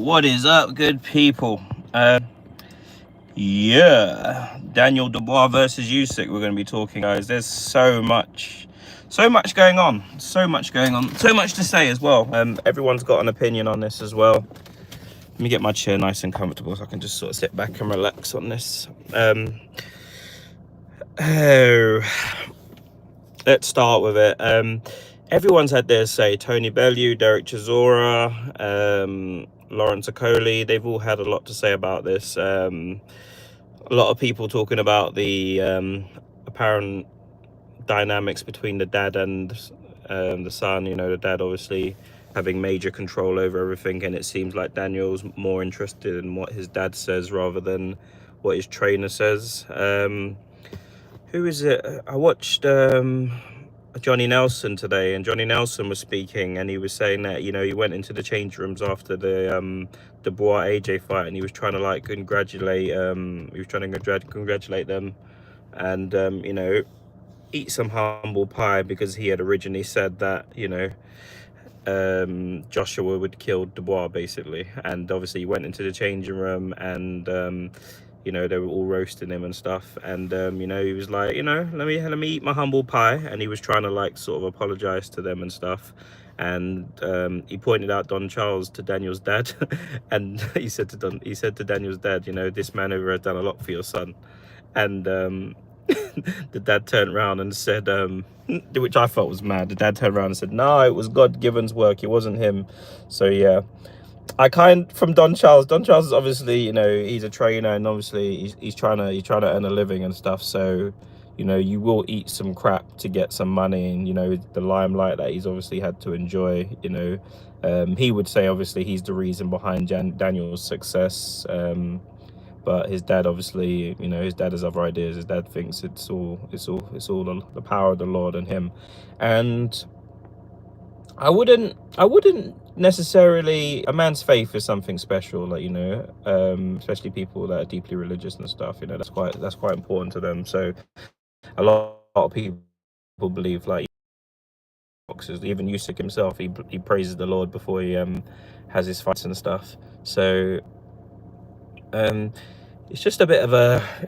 What is up, good people? Yeah, Daniel Dubois versus Usyk. We're going to be talking, guys. There's so much going on. So much to say as well. Everyone's got an opinion on this as well. Let me get my chair nice and comfortable so I can just sort of sit back and relax on this. Let's start with it. Everyone's had their say. Tony Bellew, Derek Chisora, Lawrence Okoli, they've all had a lot to say about this. A lot of people talking about the apparent dynamics between the dad and the son. You know, the dad obviously having major control over everything, and it seems like Daniel's more interested in what his dad says rather than what his trainer says. Who is it? I watched Johnny Nelson today, and Johnny Nelson was speaking, and he was saying that, you know, he went into the change rooms after the Dubois AJ fight, and he was trying to like congratulate them, and you know, eat some humble pie, because he had originally said that, you know, Joshua would kill Dubois basically, and obviously he went into the changing room, and you know, they were all roasting him and stuff, and you know, he was like, you know, let me eat my humble pie, and he was trying to like sort of apologize to them and stuff, and he pointed out Don Charles to Daniel's dad, and he said to Daniel's dad, you know, this man over has done a lot for your son, and the dad turned around and said, which I thought was mad. The dad turned around and said, no, it was God Given's work, it wasn't him. So yeah, from Don Charles is obviously, you know, he's a trainer, and obviously he's trying to earn a living and stuff, so you know, you will eat some crap to get some money, and you know, the limelight that he's obviously had to enjoy, you know, he would say obviously he's the reason behind Daniel's success, but his dad obviously, you know, his dad has other ideas. His dad thinks it's all the power of the Lord and him. And I wouldn't necessarily, a man's faith is something special, like, you know, especially people that are deeply religious and stuff, you know, that's quite important to them. So a lot of people believe, like, boxers, even Usyk himself, he praises the Lord before he has his fights and stuff. So it's just a bit of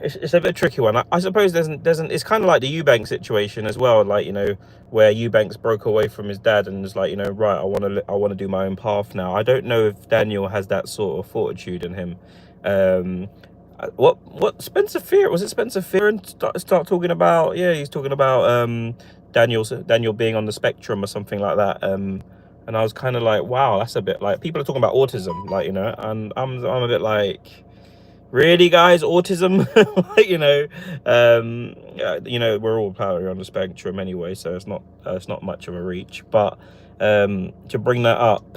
it's a bit tricky one. I suppose it's kind of like the Eubank situation as well, like, you know, where Eubanks broke away from his dad and was like, you know, right, I want to do my own path now. I don't know if Daniel has that sort of fortitude in him. What Spencer Fearon start talking about? Yeah, he's talking about Daniel being on the spectrum or something like that. And I was kind of like, wow, that's a bit like, people are talking about autism, like, you know, and I'm a bit like, really, guys, autism? You know, we're all probably on the spectrum anyway, so it's not much of a reach. But to bring that up,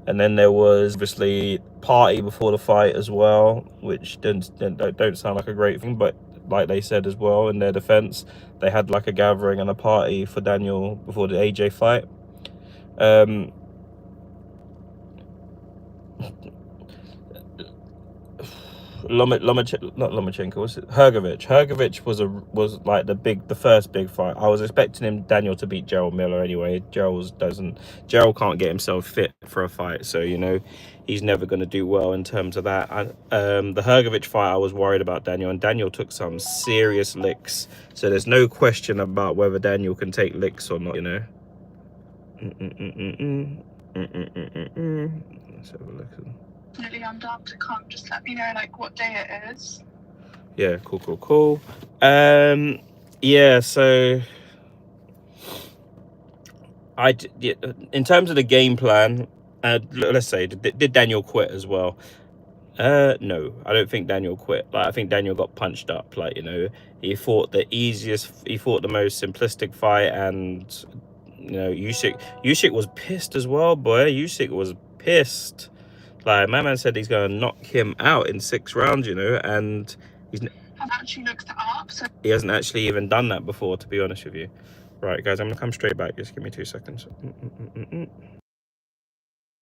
and then there was obviously party before the fight as well, which don't sound like a great thing, but like they said as well in their defense, they had like a gathering and a party for Daniel before the AJ fight. Hrgovic was like the first big fight. I was expecting Daniel to beat Gerald Miller anyway. Gerald can't get himself fit for a fight, so you know, he's never going to do well in terms of that. The Hrgovic fight, I was worried about Daniel, and Daniel took some serious licks, so there's no question about whether Daniel can take licks or not, you know. Let's have a look. I'm down to come. Just let me know like what day it is. Yeah, cool. Yeah, so in terms of the game plan, let's say, did Daniel quit as well? No, I don't think Daniel quit. Like, I think Daniel got punched up. Like, you know, he fought the most simplistic fight, and you know, Usyk was pissed as well, boy. Usyk was pissed. Like, my man said he's gonna knock him out in 6 rounds, you know, and I've actually looked it up, so he hasn't actually even done that before, to be honest with you. Right, guys, I'm gonna come straight back. Just give me 2 seconds.